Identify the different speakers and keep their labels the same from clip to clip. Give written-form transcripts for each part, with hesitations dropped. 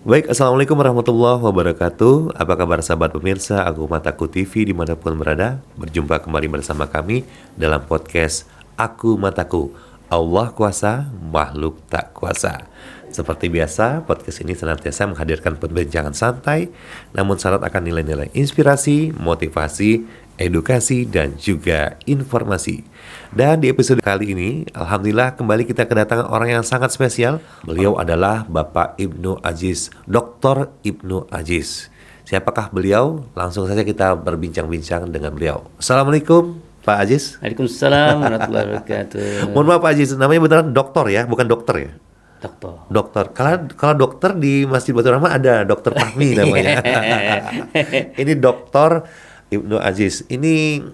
Speaker 1: Baik, Assalamualaikum warahmatullahi wabarakatuh. Apa kabar sahabat pemirsa Aku Mataku TV dimanapun berada? Berjumpa kembali bersama kami dalam podcast Aku Mataku. Allah kuasa, makhluk tak kuasa. Seperti biasa, podcast ini senantiasa menghadirkan perbincangan santai, namun syarat akan nilai-nilai inspirasi, motivasi, edukasi, dan juga informasi. Dan di episode kali ini, Alhamdulillah kembali kita kedatangan orang yang sangat spesial. Beliau adalah Bapak Ibnu Aziz, Dr. Ibnu Aziz. Siapakah beliau? Langsung saja kita berbincang-bincang dengan beliau. Assalamualaikum Pak Aziz.
Speaker 2: Waalaikumsalam warahmatullahi wabarakatuh.
Speaker 1: Mohon maaf Pak Aziz, namanya beneran dokter ya, bukan dokter ya?
Speaker 2: Dokter.
Speaker 1: Dokter. Kalau dokter di Masjid Baitur Rahmah ada Dokter Fahmi namanya. Ini Dokter Ibnu Aziz. Ini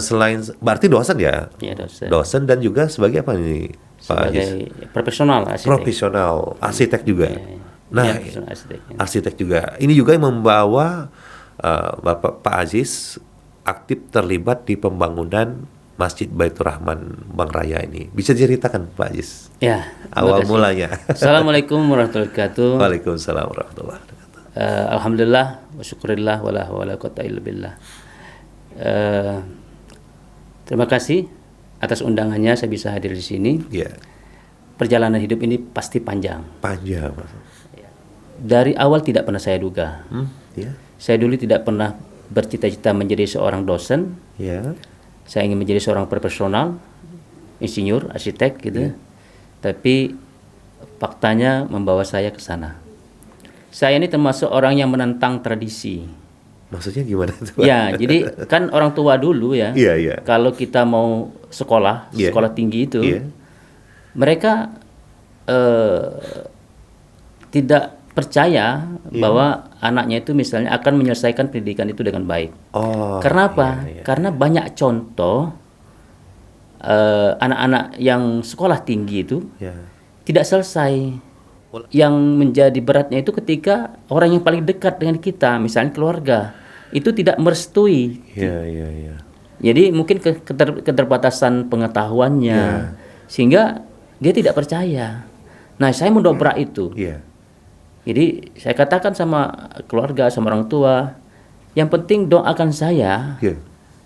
Speaker 1: selain berarti dosen ya?
Speaker 2: Iya, dosen.
Speaker 1: Dosen dan juga sebagai apa nih Pak Aziz?
Speaker 2: Sebagai profesional arsitek.
Speaker 1: Profesional arsitek juga.
Speaker 2: Iya.
Speaker 1: Nah,
Speaker 2: Iya, profesional arsitek.
Speaker 1: arsitek juga. Ini juga yang membawa Bapak Pak Aziz aktif terlibat di pembangunan Masjid Baitur Rahman Bang Raya ini. Bisa diceritakan Pak Aziz?
Speaker 2: Ya.
Speaker 1: Awal
Speaker 2: makasih.
Speaker 1: mulanya.
Speaker 2: Assalamualaikum warahmatullahi wabarakatuh.
Speaker 1: Waalaikumsalam warahmatullahi wabarakatuh.
Speaker 2: Alhamdulillah wa syukurillah wala quwata illa billah. Terima kasih atas undangannya saya bisa hadir di sini.
Speaker 1: Iya.
Speaker 2: Perjalanan hidup ini pasti panjang.
Speaker 1: Panjang.
Speaker 2: Dari awal tidak pernah saya duga.
Speaker 1: Ya.
Speaker 2: Saya dulu tidak pernah bercita-cita menjadi seorang dosen.
Speaker 1: Ya.
Speaker 2: Saya ingin menjadi seorang profesional, insinyur, arsitek gitu. Tapi faktanya membawa saya ke sana. Saya ini termasuk orang yang menentang tradisi.
Speaker 1: Maksudnya gimana tuh?
Speaker 2: Ya, jadi kan orang tua dulu ya.
Speaker 1: Iya, iya.
Speaker 2: Kalau kita mau sekolah,
Speaker 1: Iya.
Speaker 2: sekolah tinggi itu,
Speaker 1: Iya.
Speaker 2: mereka tidak percaya bahwa anaknya itu misalnya akan menyelesaikan pendidikan itu dengan baik.
Speaker 1: Oh.
Speaker 2: Karena apa?
Speaker 1: Iya, iya.
Speaker 2: Karena banyak contoh anak-anak yang sekolah tinggi itu
Speaker 1: Ya.
Speaker 2: tidak selesai. Yang menjadi beratnya itu ketika orang yang paling dekat dengan kita, misalnya keluarga, itu tidak merestui.
Speaker 1: Iya, iya, iya.
Speaker 2: Jadi mungkin keterbatasan pengetahuannya, sehingga dia tidak percaya. Nah, saya mendobrak itu.
Speaker 1: Iya.
Speaker 2: Jadi saya katakan sama keluarga, sama orang tua, yang penting doakan saya
Speaker 1: Iya.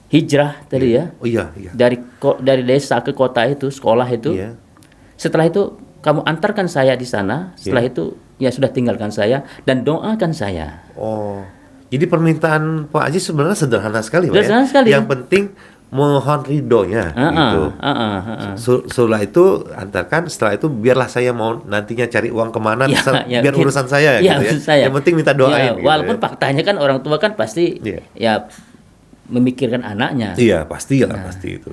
Speaker 2: hijrah tadi ya,
Speaker 1: Oh iya, iya.
Speaker 2: dari desa ke kota itu, sekolah itu.
Speaker 1: Iya.
Speaker 2: Setelah itu kamu antarkan saya di sana. Setelah itu ya sudah tinggalkan saya dan doakan saya.
Speaker 1: Oh. Jadi permintaan Pak Aziz sebenarnya sederhana sekali, Pak ya.
Speaker 2: Sederhana sekali.
Speaker 1: Yang penting mohon ridhonya gitu. Setelah itu antarkan, setelah itu biarlah saya mau nantinya cari uang kemana, biar
Speaker 2: gitu.
Speaker 1: urusan saya
Speaker 2: Ya,
Speaker 1: gitu ya.
Speaker 2: urusan saya.
Speaker 1: Yang penting minta doain.
Speaker 2: Ya,
Speaker 1: gitu
Speaker 2: walaupun
Speaker 1: ya.
Speaker 2: faktanya kan orang tua kan pasti ya memikirkan anaknya.
Speaker 1: Iya, pastilah pasti itu.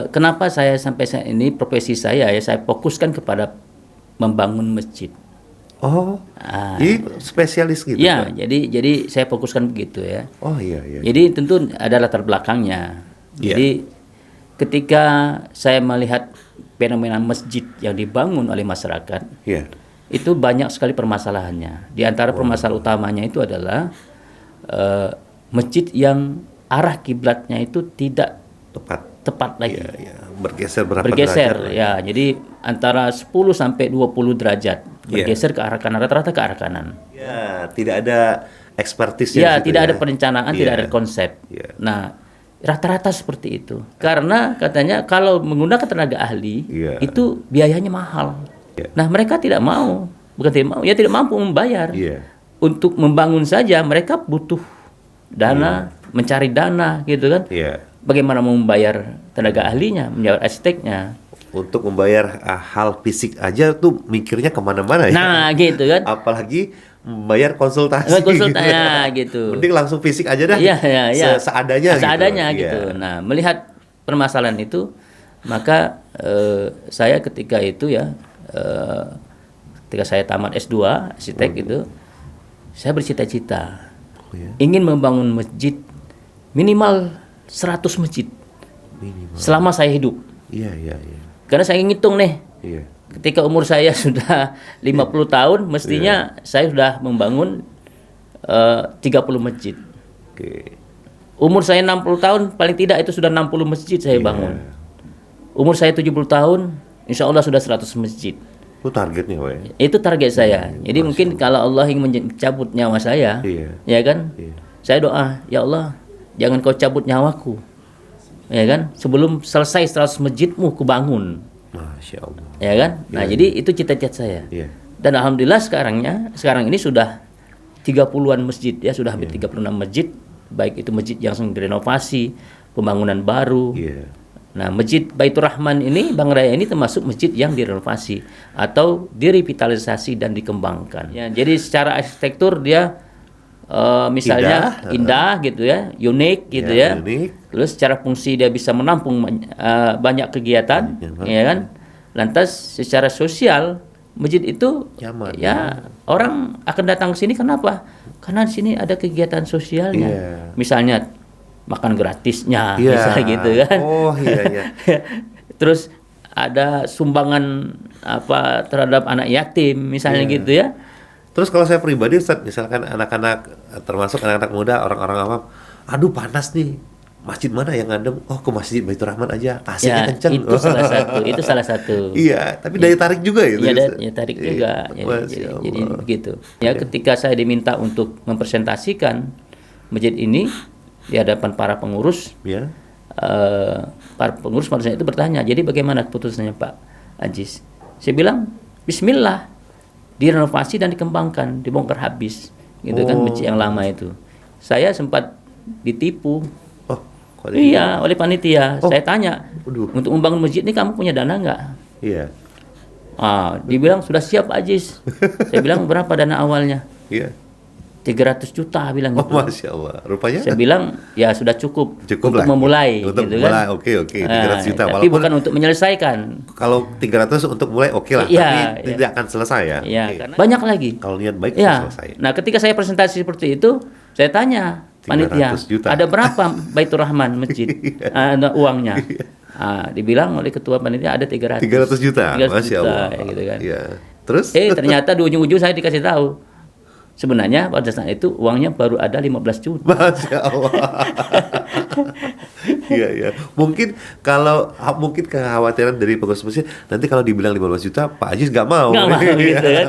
Speaker 2: Kenapa saya sampai saat ini profesi saya ya saya fokuskan kepada membangun masjid.
Speaker 1: Oh, jadi spesialis gitu,
Speaker 2: Ya,
Speaker 1: Pak?
Speaker 2: jadi saya fokuskan begitu ya.
Speaker 1: Oh iya, iya.
Speaker 2: Jadi tentu ada latar belakangnya. Jadi ketika saya melihat fenomena masjid yang dibangun oleh masyarakat, itu banyak sekali permasalahannya. Di antara permasalahan utamanya itu adalah masjid yang arah kiblatnya itu tidak tepat lagi.
Speaker 1: Bergeser berapa
Speaker 2: Bergeser
Speaker 1: derajat?
Speaker 2: ya. Jadi antara 10 sampai 20 derajat bergeser ke arah kanan, rata-rata ke arah kanan.
Speaker 1: Ya, tidak ada ekspertis
Speaker 2: Ya, tidak ada perencanaan, tidak ada konsep.
Speaker 1: Iya.
Speaker 2: Nah, rata-rata seperti itu. Karena katanya kalau menggunakan tenaga ahli itu biayanya mahal. Nah, mereka tidak mau, bukan tidak mau, ya tidak mampu membayar. Untuk membangun saja mereka butuh dana, mencari dana gitu kan. Bagaimana mau membayar tenaga ahlinya, membayar arsiteknya?
Speaker 1: Untuk membayar hal fisik aja tuh mikirnya kemana-mana ya.
Speaker 2: Nah, gitu kan.
Speaker 1: Apalagi membayar konsultasi.
Speaker 2: Konsultasinya gitu.
Speaker 1: Mending langsung fisik aja dah.
Speaker 2: Iya.
Speaker 1: Seadanya
Speaker 2: gitu. Nah, melihat permasalahan itu, maka saya ketika itu ya, ketika saya tamat S2 arsitek itu, saya bercita-cita ingin membangun masjid minimal 100 masjid selama saya hidup.
Speaker 1: Iya.
Speaker 2: Karena saya ngitung nih, ketika umur saya sudah 50 tahun, mestinya saya sudah membangun 30 masjid. Umur saya 60 tahun, paling tidak itu sudah 60 masjid saya bangun. Umur saya 70 tahun, insya Allah sudah 100 masjid.
Speaker 1: Itu targetnya, Pak.
Speaker 2: Itu target saya. Jadi mungkin kalau Allah ingin mencabut nyawa saya, ya kan? Saya doa, ya Allah, jangan kau cabut nyawaku. Ya kan? Sebelum selesai 100 masjidmu kubangun.
Speaker 1: Masya Allah.
Speaker 2: Ya kan? Nah, jadi itu cita-cita saya. Dan alhamdulillah sekarang ini sudah 30-an masjid ya, sudah hampir 36 masjid, baik itu masjid yang sedang direnovasi, pembangunan baru. Nah, Masjid Baitur Rahman ini, Bang Raya ini termasuk masjid yang direnovasi atau direvitalisasi dan dikembangkan. Ya, jadi secara arsitektur dia misalnya indah gitu ya, unik gitu ya. Unik. Terus secara fungsi dia bisa menampung banyak kegiatan, ya kan. Lantas secara sosial masjid itu nyaman, ya orang akan datang ke sini kenapa? Karena di sini ada kegiatan sosialnya. Misalnya makan gratisnya, misalnya gitu kan. Terus ada sumbangan apa terhadap anak yatim misalnya gitu ya.
Speaker 1: Terus kalau saya pribadi Ustaz, misalkan anak-anak, termasuk anak-anak muda, orang-orang awam, aduh panas nih, masjid mana yang adem? Oh, ke Masjid Baitur Rahman aja, AC-nya kenceng.
Speaker 2: Itu salah satu.
Speaker 1: Iya, tapi daya tarik juga itu.
Speaker 2: Iya, daya tarik juga. Jadi begitu. Ya, ketika saya diminta untuk mempresentasikan masjid ini di hadapan para pengurus, para pengurus pada saat itu bertanya, jadi bagaimana keputusannya Pak Ajis? Saya bilang, Bismillah, direnovasi dan dikembangkan, dibongkar habis, gitu kan masjid yang lama itu. Saya sempat ditipu, oleh panitia. Saya tanya, untuk membangun masjid ini kamu punya dana nggak? Dibilang sudah siap Pak Ajis. Saya bilang berapa dana awalnya? 300 juta bilang gitu.
Speaker 1: Masya Allah. Rupanya?
Speaker 2: Saya bilang ya sudah cukup untuk
Speaker 1: lah.
Speaker 2: memulai.
Speaker 1: Untuk
Speaker 2: gitu
Speaker 1: mulai,
Speaker 2: kan.
Speaker 1: oke. 300 juta.
Speaker 2: Tapi bukan untuk menyelesaikan.
Speaker 1: Kalau 300 untuk mulai oke lah. Tapi tidak akan selesai ya.
Speaker 2: Iya, karena banyak lagi.
Speaker 1: Kalau niat baik selesai.
Speaker 2: Nah, ketika saya presentasi seperti itu, saya tanya panitia, ada berapa Baitur Rahman masjid? Ada uangnya. Dibilang oleh ketua panitia ada 300
Speaker 1: juta. Masya Allah.
Speaker 2: Gitu kan.
Speaker 1: Terus?
Speaker 2: Ternyata di ujung-ujung saya dikasih tahu. Sebenarnya pada saat itu uangnya baru ada 15 juta.
Speaker 1: Masya Allah. Iya. Mungkin kekhawatiran dari pengurus masjid, nanti kalau dibilang 15 juta, Pak Ajis nggak mau.
Speaker 2: Nggak mau gitu kan.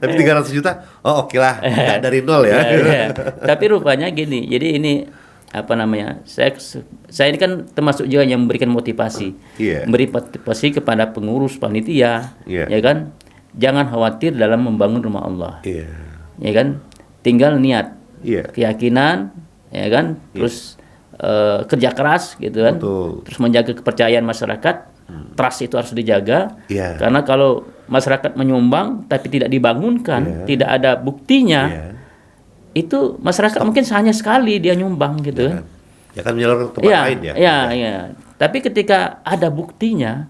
Speaker 1: Tapi 300 juta, oke lah. Nggak dari nol ya.
Speaker 2: Tapi rupanya gini, jadi ini apa namanya, saya ini kan termasuk juga yang memberikan motivasi. Memberi motivasi kepada pengurus panitia, ya kan. Jangan khawatir dalam membangun rumah Allah. Ya kan, tinggal niat, keyakinan, ya kan, terus kerja keras gitu kan. Terus menjaga kepercayaan masyarakat. Trust itu harus dijaga, karena kalau masyarakat menyumbang tapi tidak dibangunkan, tidak ada buktinya, itu masyarakat mungkin hanya sekali dia nyumbang gitu kan.
Speaker 1: Ya kan menyalurkan ke tempat lain ya.
Speaker 2: Iya. Tapi ketika ada buktinya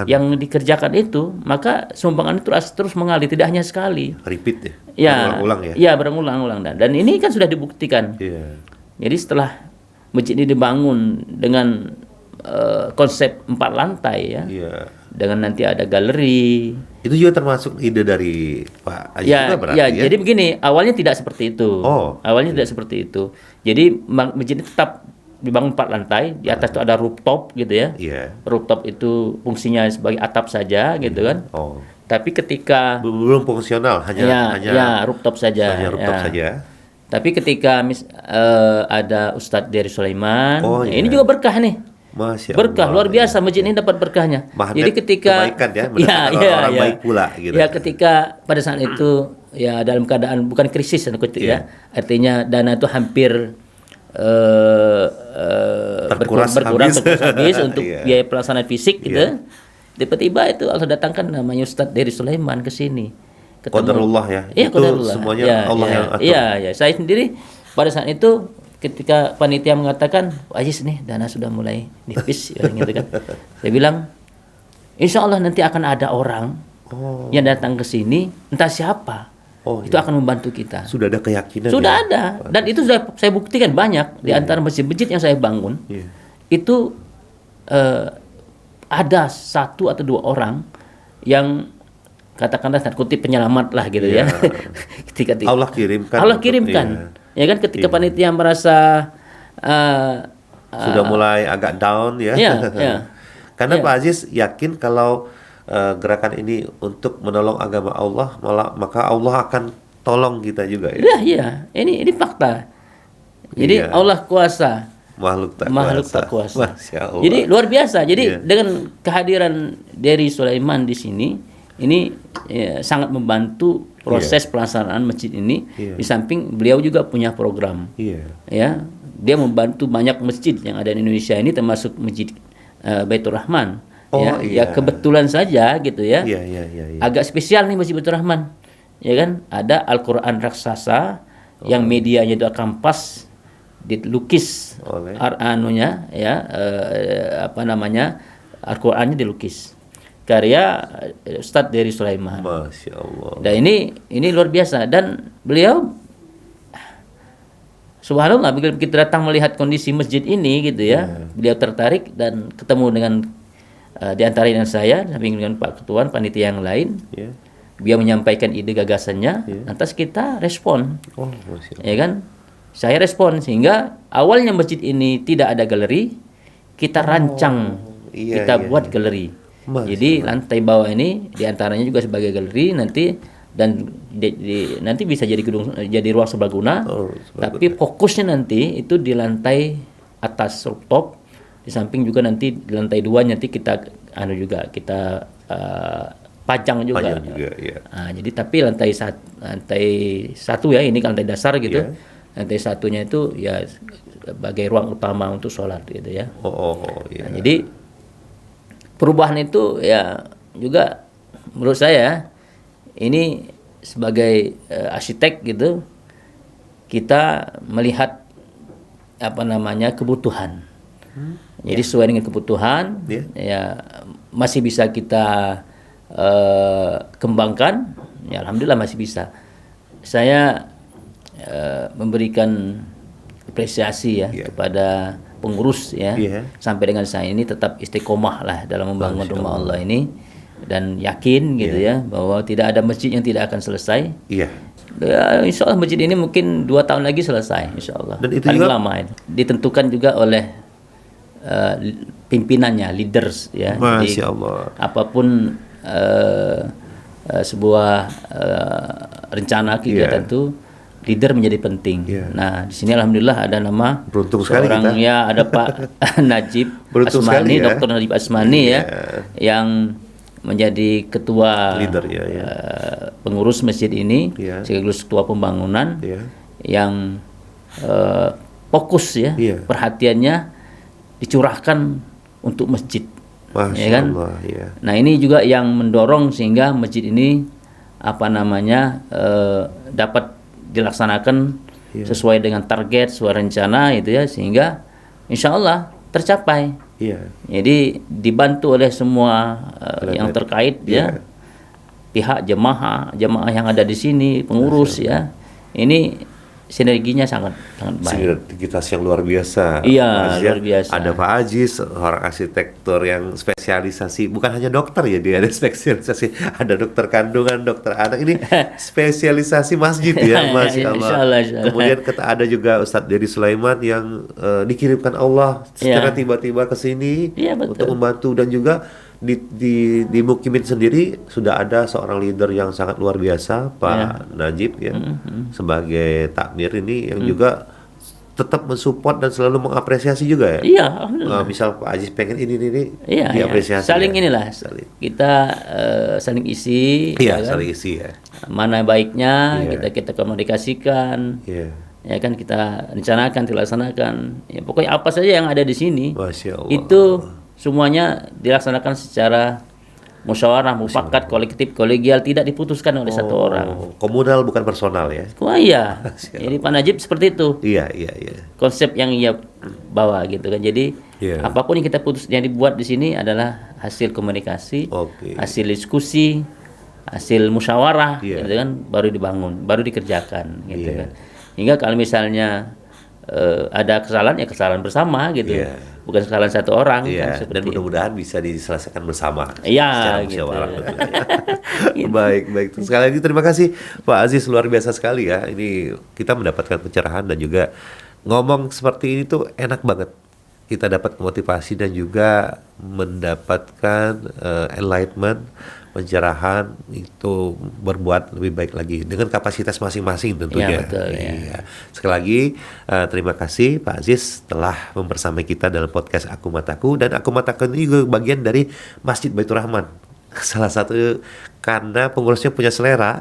Speaker 2: yang dikerjakan itu, maka sumbangan itu terus mengalir, tidak hanya sekali.
Speaker 1: Repeat ya. Berulang-ulang ya.
Speaker 2: Iya, berulang-ulang dan ini kan sudah dibuktikan. Jadi setelah masjid ini dibangun dengan konsep 4 lantai ya. Dengan nanti ada galeri. Itu
Speaker 1: juga termasuk ide dari Pak Ajis juga berarti ya?
Speaker 2: Jadi begini, awalnya tidak seperti itu. Awalnya tidak seperti itu. Jadi masjid ini tetap dibangun 4 lantai, di atas itu ada rooftop gitu ya. Rooftop itu fungsinya sebagai atap saja gitu kan. Tapi ketika
Speaker 1: belum fungsional, hanya
Speaker 2: rooftop saja.
Speaker 1: Hanya rooftop saja.
Speaker 2: Tapi ketika ada Ustadz dari Sulaiman, ini juga berkah nih. Berkah luar biasa, masjid ini dapat berkahnya. Jadi ketika
Speaker 1: kebaikan ya, orang baik pula gitu.
Speaker 2: Ya, ketika pada saat itu ya dalam keadaan bukan krisis ya. Artinya dana itu hampir berkurang habis untuk biaya pelaksanaan fisik gitu. Tiba-tiba itu Allah datangkan namanya Ustadz dari Sulaiman ke sini.
Speaker 1: Qadarullah ya.
Speaker 2: Iya, qadarullah.
Speaker 1: Semuanya Allah yang atur.
Speaker 2: Iya. Saya sendiri pada saat itu ketika panitia mengatakan, Pak Ajis nih dana sudah mulai nipis gitu kan. Saya bilang, insya Allah nanti akan ada orang yang datang ke sini, entah siapa. Itu akan membantu kita.
Speaker 1: Sudah ada keyakinan.
Speaker 2: Sudah ada. Dan itu sudah saya buktikan banyak di antara masjid-masjid yang saya bangun. Itu ada 1 atau 2 orang yang katakanlah tanda kutip penyelamat lah gitu ya. Ketika
Speaker 1: Allah kirimkan.
Speaker 2: Ya kan ketika panitia merasa
Speaker 1: sudah mulai agak down ya.
Speaker 2: Karena
Speaker 1: Pak Ajis yakin kalau gerakan ini untuk menolong agama Allah, maka Allah akan tolong kita juga ya.
Speaker 2: Iya. Ini fakta. Jadi Allah kuasa, makhluk tak kuasa.
Speaker 1: Masya Allah.
Speaker 2: Jadi luar biasa. Jadi dengan kehadiran dari Sulaiman di sini, ini sangat membantu proses pelaksanaan masjid ini. Di samping beliau juga punya program. Ya, dia membantu banyak masjid yang ada di Indonesia ini, termasuk masjid Baitur Rahman. Ya kebetulan saja gitu ya. Agak spesial nih masjid Baitur Rahman. Ya kan, ada Al-Qur'an raksasa yang medianya itu kampas dilukis oleh Al-Qur'annya dilukis. Karya Ustadz dari Sulaiman.
Speaker 1: Masya Allah.
Speaker 2: Dan ini luar biasa, dan beliau subhanallah begitu kita datang melihat kondisi masjid ini gitu ya. Beliau tertarik dan ketemu dengan di antara dengan saya, samping dengan Pak Ketua, panitia yang lain. Dia menyampaikan ide gagasannya, lantas kita respon. Ya kan? Saya respon sehingga awalnya masjid ini tidak ada galeri, kita rancang, buat galeri. Jadi lantai bawah ini diantaranya juga sebagai galeri nanti, dan nanti bisa jadi gedung, jadi ruang serbaguna. Tapi fokusnya nanti itu di lantai atas rooftop, di samping juga nanti di lantai 2 nanti kita kita pajang juga. Nah, jadi tapi lantai satu ya, ini lantai dasar gitu. Lantai satunya itu ya sebagai ruang utama untuk sholat gitu ya. Nah, jadi perubahan itu ya juga menurut saya ini sebagai arsitek gitu, kita melihat kebutuhan. Jadi sesuai dengan kebutuhan ya masih bisa kita kembangkan. Ya alhamdulillah masih bisa. Saya memberikan apresiasi kepada pengurus sampai dengan saya ini tetap istiqomah lah dalam membangun rumah Allah ini, dan yakin gitu ya bahwa tidak ada masjid yang tidak akan selesai. Ya, insya Allah masjid ini mungkin 2 tahun lagi selesai, insya Allah. Dan itu paling juga lama ini ditentukan juga oleh pimpinannya, leaders ya.
Speaker 1: Masya Allah.
Speaker 2: Apapun sebuah rencana kegiatan itu, leader menjadi penting. Nah, di sini alhamdulillah ada nama seorang ada Pak Najib Asmani, Dr. Najib Asmani yang menjadi ketua leader, pengurus masjid ini, sekaligus ketua pembangunan yang fokus perhatiannya dicurahkan untuk masjid.
Speaker 1: Masya Allah,
Speaker 2: Nah, ini juga yang mendorong sehingga masjid ini dapat dilaksanakan sesuai dengan target, sesuai rencana itu ya, sehingga insya Allah tercapai. Jadi dibantu oleh semua yang terkait pihak jemaah yang ada di sini, pengurus ini sinerginya sangat baik.
Speaker 1: Sinergitas yang luar biasa.
Speaker 2: Luar biasa.
Speaker 1: Ada Pak Aziz, seorang arsitektur yang spesialisasi, bukan hanya dokter ya, dia ada spesialisasi, ada dokter kandungan, dokter anak, ini spesialisasi masjid ya, Masya Allah. Insya Allah. Kemudian ada juga Ustadz Dery Sulaiman yang dikirimkan Allah secara tiba-tiba ke sini untuk membantu, dan juga di Mukimin sendiri sudah ada seorang leader yang sangat luar biasa, Pak Najib sebagai takmir ini yang juga tetap mensupport dan selalu mengapresiasi juga ya. Misal Pak Aziz pengen ini diapresiasi.
Speaker 2: Saling kita saling isi.
Speaker 1: Saling isi
Speaker 2: mana baiknya kita komunikasikan. Ya kan, kita rencanakan, dilaksanakan. Ya, pokoknya apa saja yang ada di sini itu semuanya dilaksanakan secara musyawarah, mufakat, kolektif, kolegial, tidak diputuskan oleh satu orang.
Speaker 1: Komunal, bukan personal ya.
Speaker 2: Jadi Pak Najib seperti itu. Konsep yang ia bawa gitu kan. Jadi apapun yang kita putus, yang dibuat di sini adalah hasil komunikasi, hasil diskusi, hasil musyawarah, gitu kan, baru dibangun, baru dikerjakan, gitu kan. Hingga kalau misalnya ada kesalahan, ya kesalahan bersama gitu, bukan kesalahan satu orang kan,
Speaker 1: dan mudah-mudahan bisa diselesaikan bersama
Speaker 2: secara
Speaker 1: musyawarah. Baik. Sekali lagi terima kasih Pak Aziz, luar biasa sekali ya. Ini kita mendapatkan pencerahan, dan juga ngomong seperti ini tuh enak banget. kita dapat motivasi dan juga mendapatkan enlightenment, pencerahan itu berbuat lebih baik lagi dengan kapasitas masing-masing tentunya.
Speaker 2: Ya, betul, ya.
Speaker 1: Iya. Sekali lagi terima kasih Pak Aziz telah membersamai kita dalam podcast Aku Mataku, dan Aku Mataku ini juga bagian dari Masjid Baitur Rahman. Salah satu karena pengurusnya punya selera,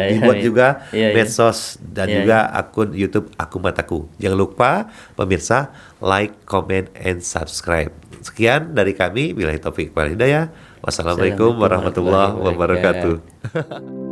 Speaker 1: dibuat juga medsos dan juga akun YouTube Aku Mataku. Jangan lupa pemirsa like, comment, and subscribe. Sekian dari kami. Billahi taufiq wal hidayah. Wassalamualaikum warahmatullahi wabarakatuh.